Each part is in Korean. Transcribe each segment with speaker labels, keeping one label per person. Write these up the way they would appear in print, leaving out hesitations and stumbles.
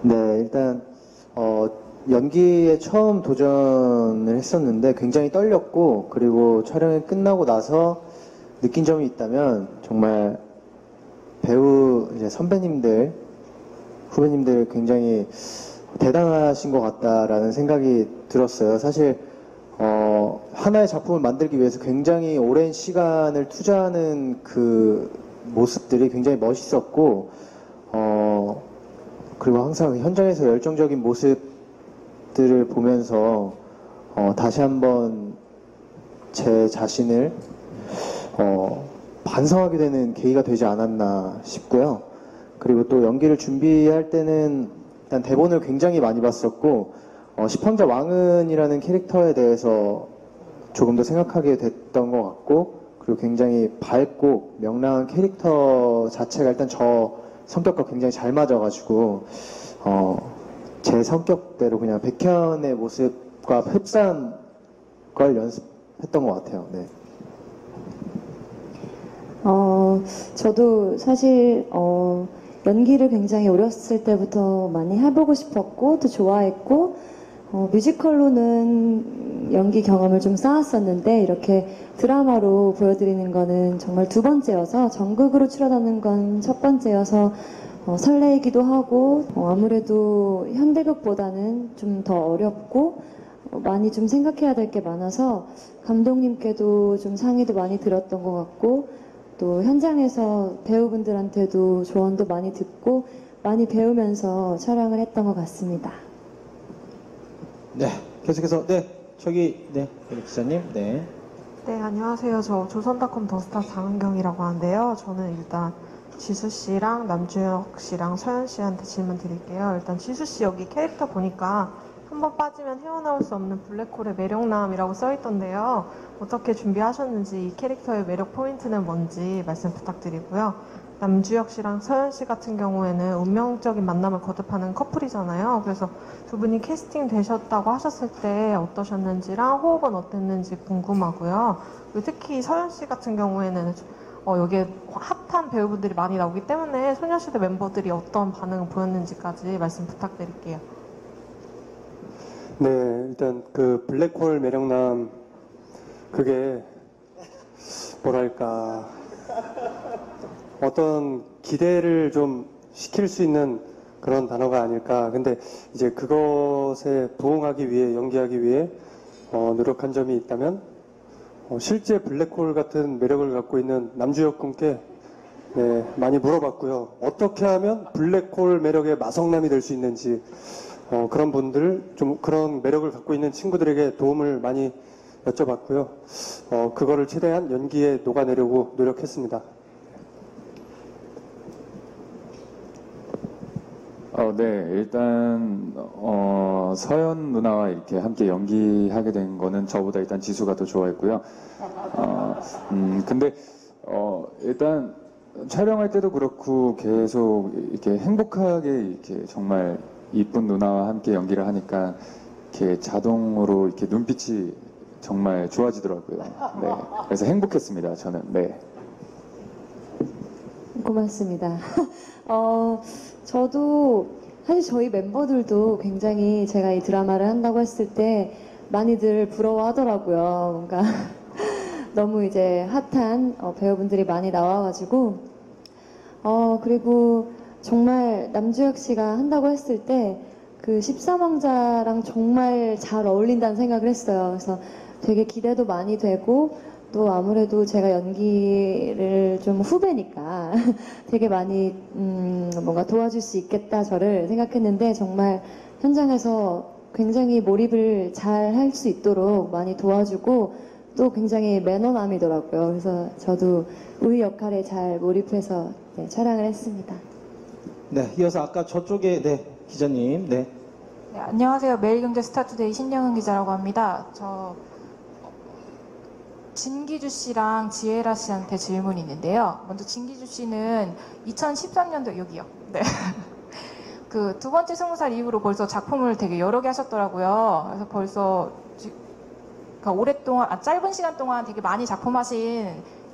Speaker 1: 네, 일단 연기에 처음 도전을 했었는데 굉장히 떨렸고, 그리고 촬영이 끝나고 나서 느낀 점이 있다면 정말 배우 이제 선배님들, 후배님들 굉장히 대단하신 것 같다라는 생각이 들었어요. 사실 하나의 작품을 만들기 위해서 굉장히 오랜 시간을 투자하는 그 모습들이 굉장히 멋있었고, 그리고 항상 현장에서 열정적인 모습들을 보면서 다시 한번 제 자신을 반성하게 되는 계기가 되지 않았나 싶고요. 그리고 또 연기를 준비할 때는 일단 대본을 굉장히 많이 봤었고, 십황자 왕은이라는 캐릭터에 대해서 조금 더 생각하게 됐던 것 같고, 그리고 굉장히 밝고 명랑한 캐릭터 자체가 일단 저 성격과 굉장히 잘 맞아가지고, 제 성격대로 그냥 백현의 모습과 흡사한 걸 연습했던 것 같아요. 네.
Speaker 2: 저도 사실 연기를 굉장히 어렸을 때부터 많이 해보고 싶었고 또 좋아했고 뮤지컬로는 연기 경험을 좀 쌓았었는데 이렇게 드라마로 보여드리는 거는 정말 두 번째여서 전극으로 출연하는 건 첫 번째여서 설레이기도 하고 아무래도 현대극보다는 좀 더 어렵고 많이 좀 생각해야 될 게 많아서 감독님께도 좀 상의도 많이 들었던 것 같고 또 현장에서 배우분들한테도 조언도 많이 듣고 많이 배우면서 촬영을 했던 것 같습니다.
Speaker 3: 네, 계속해서 네, 우리 기자님, 네.
Speaker 4: 네, 안녕하세요. 저 조선닷컴 더스타 장은경이라고 하는데요. 저는 일단 지수 씨랑 남주혁 씨랑 서현 씨한테 질문 드릴게요. 일단 지수 씨 여기 캐릭터 보니까 한번 빠지면 헤어나올 수 없는 블랙홀의 매력남이라고 써있던데요. 어떻게 준비하셨는지 이 캐릭터의 매력 포인트는 뭔지 말씀 부탁드리고요. 남주혁 씨랑 서현 씨 같은 경우에는 운명적인 만남을 거듭하는 커플이잖아요. 그래서 두 분이 캐스팅 되셨다고 하셨을 때 어떠셨는지랑 호흡은 어땠는지 궁금하고요. 그리고 특히 서현 씨 같은 경우에는 여기에 핫한 배우분들이 많이 나오기 때문에 소녀시대 멤버들이 어떤 반응을 보였는지까지 말씀 부탁드릴게요.
Speaker 5: 네, 일단 그 블랙홀 매력남 그게 뭐랄까 어떤 기대를 좀 시킬 수 있는 그런 단어가 아닐까. 근데 이제 그것에 부응하기 위해 연기하기 위해 노력한 점이 있다면 실제 블랙홀 같은 매력을 갖고 있는 남주혁 군께 네, 많이 물어봤고요. 어떻게 하면 블랙홀 매력의 마성남이 될 수 있는지 그런 분들 좀 그런 매력을 갖고 있는 친구들에게 도움을 많이 여쭤봤고요. 그거를 최대한 연기에 녹아내려고 노력했습니다.
Speaker 6: 네, 일단 서연 누나와 이렇게 함께 연기하게 된 거는 저보다 일단 지수가 더 좋아했고요. 근데 일단 촬영할 때도 그렇고 계속 이렇게 행복하게 이렇게 정말 이쁜 누나와 함께 연기를 하니까 이렇게 자동으로 이렇게 눈빛이 정말 좋아지더라고요. 네, 그래서 행복했습니다. 저는. 네.
Speaker 2: 고맙습니다. 저도 사실 저희 멤버들도 굉장히 제가 이 드라마를 한다고 했을 때 많이들 부러워하더라고요. 뭔가 너무 이제 핫한 배우분들이 많이 나와가지고 그리고 정말 남주혁 씨가 한다고 했을 때 그 13왕자랑 정말 잘 어울린다는 생각을 했어요. 그래서 되게 기대도 많이 되고 또 아무래도 제가 연기를 좀 후배니까 되게 많이 뭔가 도와줄 수 있겠다 저를 생각했는데 정말 현장에서 굉장히 몰입을 잘 할 수 있도록 많이 도와주고 또 굉장히 매너남이더라고요. 그래서 저도 우리 역할에 잘 몰입해서 촬영을 했습니다.
Speaker 3: 네, 이어서 아까 저쪽에 기자님, 네.
Speaker 7: 네, 안녕하세요. 매일경제 스타투데이 신영은 기자라고 합니다. 진기주 씨랑 지혜라 씨한테 질문이 있는데요. 먼저 진기주 씨는 2013년도 여기요. 네. 그 두 번째 20살 이후로 벌써 작품을 되게 여러 개 하셨더라고요. 그래서 벌써 그러니까 오랫동안 짧은 시간 동안 되게 많이 작품하신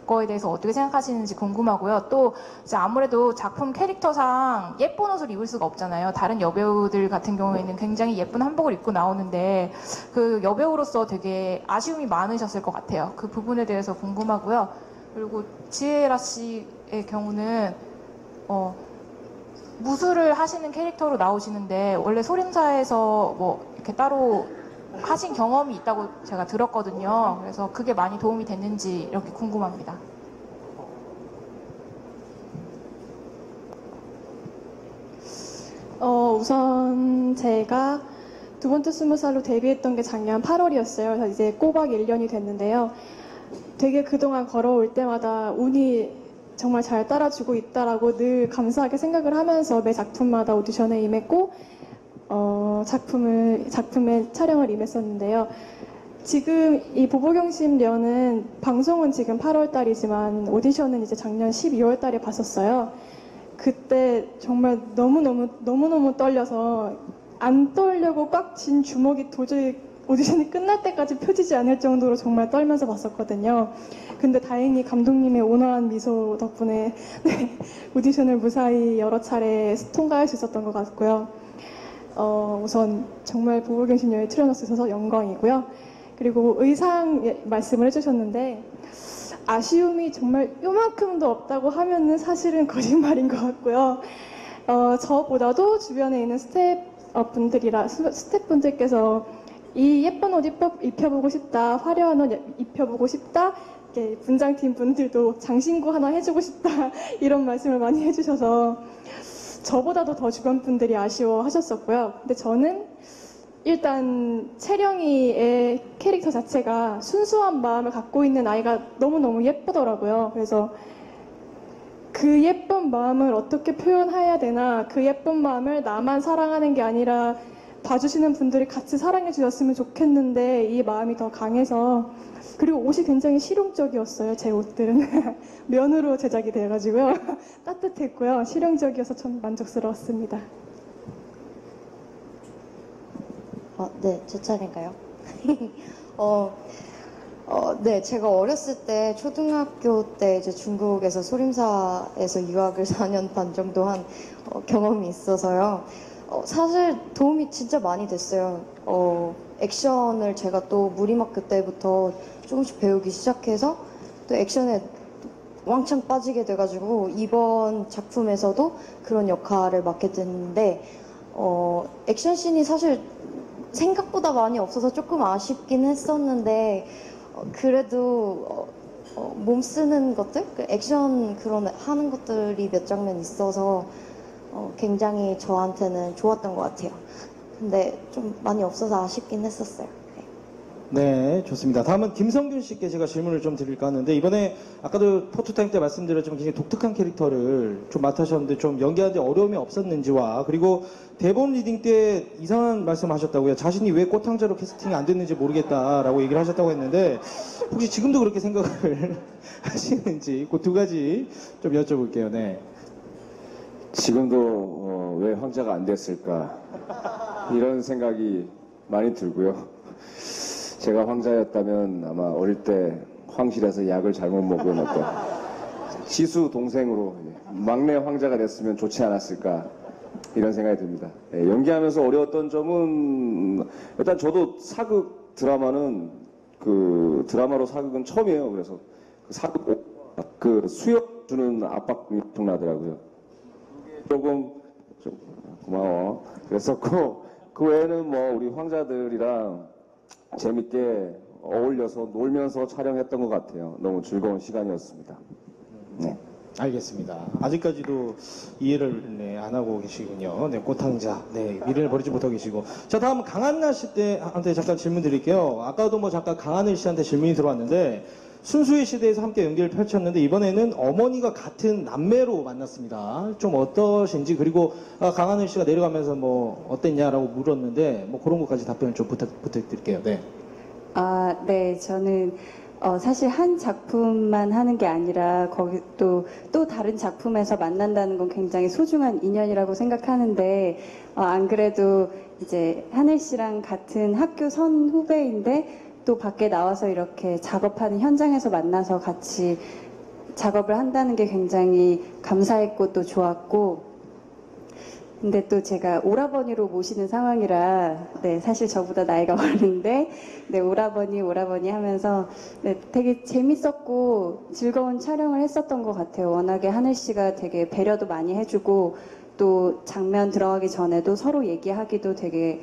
Speaker 7: 거에 대해서 어떻게 생각하시는지 궁금하고요. 또 이제 아무래도 작품 캐릭터상 예쁜 옷을 입을 수가 없잖아요. 다른 여배우들 같은 경우에는 굉장히 예쁜 한복을 입고 나오는데 그 여배우로서 되게 아쉬움이 많으셨을 것 같아요. 그 부분에 대해서 궁금하고요. 그리고 지혜라 씨의 경우는 무술을 하시는 캐릭터로 나오시는데 원래 소림사에서 뭐 이렇게 따로 하신 경험이 있다고 제가 들었거든요. 그래서 그게 많이 도움이 됐는지 이렇게 궁금합니다.
Speaker 8: 우선 제가 두 번째 20살로 데뷔했던 게 작년 8월이었어요. 그래서 이제 꼬박 1년이 됐는데요. 되게 그동안 걸어올 때마다 운이 정말 잘 따라주고 있다라고 늘 감사하게 생각을 하면서 매 작품마다 오디션에 임했고 작품의 촬영을 임했었는데요. 지금 이 보보경심련은 방송은 지금 8월 달이지만 오디션은 이제 작년 12월 달에 봤었어요. 그때 정말 너무너무 떨려서 안 떨려고 꽉 쥔 주먹이 도저히 오디션이 끝날 때까지 펴지지 않을 정도로 정말 떨면서 봤었거든요. 근데 다행히 감독님의 온화한 미소 덕분에 네, 오디션을 무사히 여러 차례 통과할 수 있었던 것 같고요. 우선 정말 보보경심련에 출연할 수 있어서 영광이고요. 그리고 의상 말씀을 해주셨는데 아쉬움이 정말 요만큼도 없다고 하면은 사실은 거짓말인 것 같고요. 저보다도 주변에 있는 스태프분들께서 이 예쁜 옷 입혀보고 싶다, 화려한 옷 입혀보고 싶다, 이렇게 분장팀 분들도 장신구 하나 해주고 싶다 이런 말씀을 많이 해주셔서 저보다도 더 주변 분들이 아쉬워하셨었고요. 근데 저는 일단 채령이의 캐릭터 자체가 순수한 마음을 갖고 있는 아이가 너무너무 예쁘더라고요. 그래서 그 예쁜 마음을 어떻게 표현해야 되나, 그 예쁜 마음을 나만 사랑하는 게 아니라 봐주시는 분들이 같이 사랑해 주셨으면 좋겠는데 이 마음이 더 강해서, 그리고 옷이 굉장히 실용적이었어요. 제 옷들은 면으로 제작이 돼가지고요. 따뜻했고요. 실용적이어서 참 만족스러웠습니다.
Speaker 2: 네, 제 차례인가요? 네, 제가 어렸을 때 초등학교 때 이제 중국에서 소림사에서 유학을 4년 반 정도 한 경험이 있어서요. 사실 도움이 진짜 많이 됐어요. 액션을 제가 또 무리막 그때부터 조금씩 배우기 시작해서 또 액션에 왕창 빠지게 돼가지고 이번 작품에서도 그런 역할을 맡게 됐는데 액션씬이 사실 생각보다 많이 없어서 조금 아쉽긴 했었는데 그래도 몸 쓰는 것들, 액션 그런 하는 것들이 몇 장면 있어서 굉장히 저한테는 좋았던 것 같아요. 근데 좀 많이 없어서 아쉽긴 했었어요.
Speaker 3: 네, 좋습니다. 다음은 김성균 씨께 제가 질문을 좀 드릴까 하는데, 이번에 아까도 포토타임 때 말씀드렸지만 굉장히 독특한 캐릭터를 좀 맡으셨는데 좀 연기하는데 어려움이 없었는지와, 그리고 대본 리딩 때 이상한 말씀 하셨다고요. 자신이 왜 꽃항자로 캐스팅이 안 됐는지 모르겠다라고 얘기를 하셨다고 했는데, 혹시 지금도 그렇게 생각을 하시는지 그 두 가지 좀 여쭤볼게요. 네.
Speaker 9: 지금도 왜 황자가 안 됐을까 이런 생각이 많이 들고요. 제가 황자였다면 아마 어릴 때 황실에서 약을 잘못 먹여놓고 지수 동생으로 막내 황자가 됐으면 좋지 않았을까 이런 생각이 듭니다. 연기하면서 어려웠던 점은 일단 저도 사극 드라마는 그 드라마로 사극은 처음이에요. 그래서 그 사극 그 수염 주는 압박이 엄청나더라고요. 조금 좀 고마워 그랬었고, 그 외에는 뭐 우리 황자들이랑 재밌게 어울려서 놀면서 촬영했던 것 같아요. 너무 즐거운 시간이었습니다. 네.
Speaker 3: 알겠습니다. 아직까지도 이해를 안 하고 계시군요. 네, 꽃항자. 네, 미래를 버리지 못하고 계시고. 자, 다음 강한나 씨한테 잠깐 질문 드릴게요. 아까도 뭐 잠깐 강하늘 씨한테 질문이 들어왔는데, 순수의 시대에서 함께 연기를 펼쳤는데 이번에는 어머니가 같은 남매로 만났습니다. 좀 어떠신지, 그리고 강하늘 씨가 내려가면서 뭐 어땠냐라고 물었는데 뭐 그런 것까지 답변을 좀 부탁드릴게요. 네.
Speaker 10: 네, 저는 사실 한 작품만 하는 게 아니라 거기 또 다른 작품에서 만난다는 건 굉장히 소중한 인연이라고 생각하는데, 안 그래도 이제 하늘 씨랑 같은 학교 선후배인데 또 밖에 나와서 이렇게 작업하는 현장에서 만나서 같이 작업을 한다는 게 굉장히 감사했고 또 좋았고, 근데 또 제가 오라버니로 모시는 상황이라, 네, 사실 저보다 나이가 어린데, 네, 오라버니 하면서, 네, 되게 재밌었고 즐거운 촬영을 했었던 것 같아요. 워낙에 하늘 씨가 되게 배려도 많이 해주고, 또 장면 들어가기 전에도 서로 얘기하기도 되게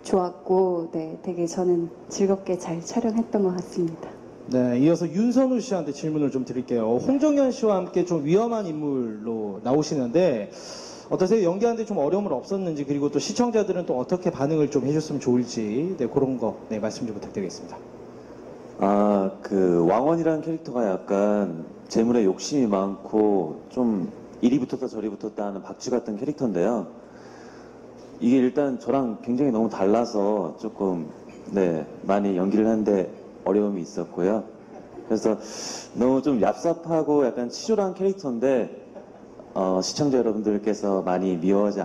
Speaker 10: 좋았고, 네, 되게 저는 즐겁게 잘 촬영했던 것 같습니다.
Speaker 3: 네, 이어서 윤선우 씨한테 질문을 좀 드릴게요. 홍정현 씨와 함께 좀 위험한 인물로 나오시는데 어떠세요? 연기하는데 좀 어려움은 없었는지, 그리고 또 시청자들은 또 어떻게 반응을 좀 해줬으면 좋을지, 네, 그런 거, 네, 말씀 좀 부탁드리겠습니다.
Speaker 11: 그 왕원이라는 캐릭터가 약간 재물에 욕심이 많고 좀 이리 붙었다 저리 붙었다 하는 박쥐 같은 캐릭터인데요. 이게 일단 저랑 굉장히 너무 달라서 조금, 네, 많이 연기를 하는데 어려움이 있었고요. 그래서 너무 좀 얍삽하고 약간 치졸한 캐릭터인데 시청자 여러분들께서 많이 미워하지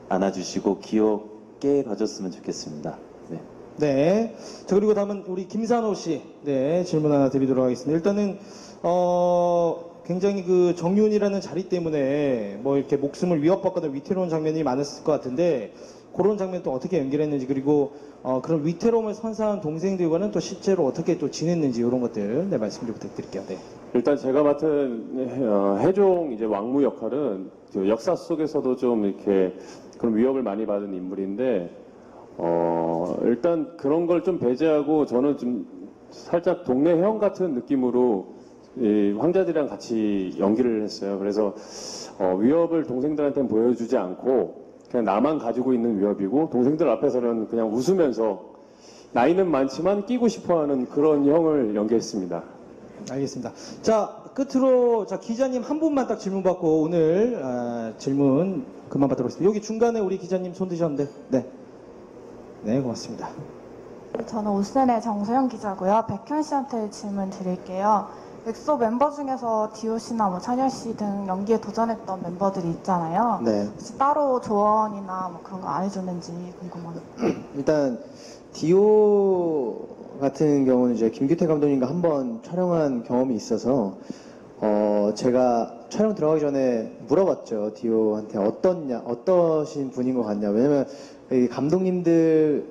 Speaker 11: 않아주시고 귀엽게 봐줬으면 좋겠습니다. 네.
Speaker 3: 네. 자, 그리고 다음은 우리 김산호 씨, 네, 질문 하나 드리도록 하겠습니다. 일단은 굉장히 그 정윤이라는 자리 때문에 뭐 이렇게 목숨을 위협받거나 위태로운 장면이 많았을 것 같은데, 그런 장면 또 어떻게 연기를 했는지, 그리고 그런 위태로움을 선사한 동생들과는 또 실제로 어떻게 또 지냈는지, 이런 것들, 네, 말씀 좀 부탁드릴게요. 네.
Speaker 12: 일단 제가 맡은 해종 이제 왕무 역할은 그 역사 속에서도 좀 이렇게 그런 위협을 많이 받은 인물인데, 일단 그런 걸 좀 배제하고 저는 좀 살짝 동네 형 같은 느낌으로 이 황자들이랑 같이 연기를 했어요. 그래서 위협을 동생들한테는 보여주지 않고 그냥 나만 가지고 있는 위협이고, 동생들 앞에서는 그냥 웃으면서 나이는 많지만 끼고 싶어하는 그런 형을 연기했습니다.
Speaker 3: 알겠습니다. 자, 끝으로 자 기자님 한 분만 딱 질문 받고 오늘 질문 그만 받도록 하겠습니다. 여기 중간에 우리 기자님 손 드셨는데, 네, 네, 고맙습니다.
Speaker 13: 저는 오센의 정소영 기자고요. 백현 씨한테 질문 드릴게요. 엑소 멤버 중에서 디오 씨나 뭐 찬열 씨 등 연기에 도전했던 멤버들이 있잖아요.
Speaker 1: 네.
Speaker 13: 혹시 따로 조언이나 뭐 그런 거 안 해줬는지 궁금합니다.
Speaker 1: 일단 디오 같은 경우는 이제 김규태 감독님과 한번 촬영한 경험이 있어서 제가 촬영 들어가기 전에 물어봤죠. 디오한테 어떠신 분인 것 같냐. 왜냐면 이 감독님들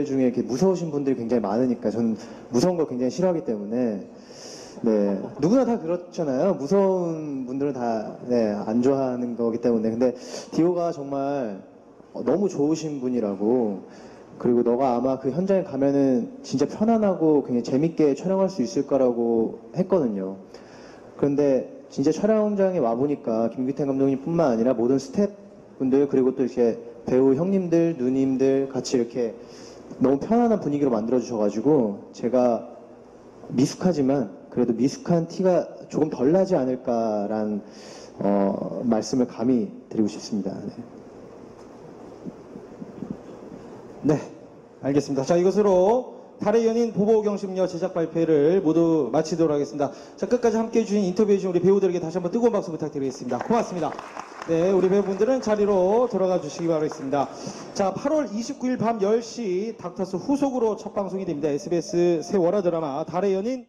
Speaker 1: 중에 이렇게 무서우신 분들이 굉장히 많으니까, 저는 무서운 걸 굉장히 싫어하기 때문에, 네, 누구나 다 그렇잖아요. 무서운 분들은 다, 네, 안 좋아하는 거기 때문에. 근데 디오가 정말 너무 좋으신 분이라고, 그리고 너가 아마 그 현장에 가면은 진짜 편안하고 굉장히 재밌게 촬영할 수 있을 거라고 했거든요. 그런데 진짜 촬영장에 와보니까 김규태 감독님뿐만 아니라 모든 스태프분들, 그리고 또 이렇게 배우 형님들, 누님들 같이 이렇게 너무 편안한 분위기로 만들어주셔가지고, 제가 미숙하지만 그래도 미숙한 티가 조금 덜 나지 않을까라는 말씀을 감히 드리고 싶습니다. 네.
Speaker 3: 네, 알겠습니다. 자, 이것으로 달의 연인 보보경심녀 제작 발표를 모두 마치도록 하겠습니다. 자, 끝까지 함께해 주신 인터뷰해 주신 우리 배우들에게 다시 한번 뜨거운 박수 부탁드리겠습니다. 고맙습니다. 네, 우리 배우분들은 자리로 돌아가 주시기 바라겠습니다. 자, 8월 29일 밤 10시 닥터스 후속으로 첫 방송이 됩니다. SBS 새 월화 드라마 달의 연인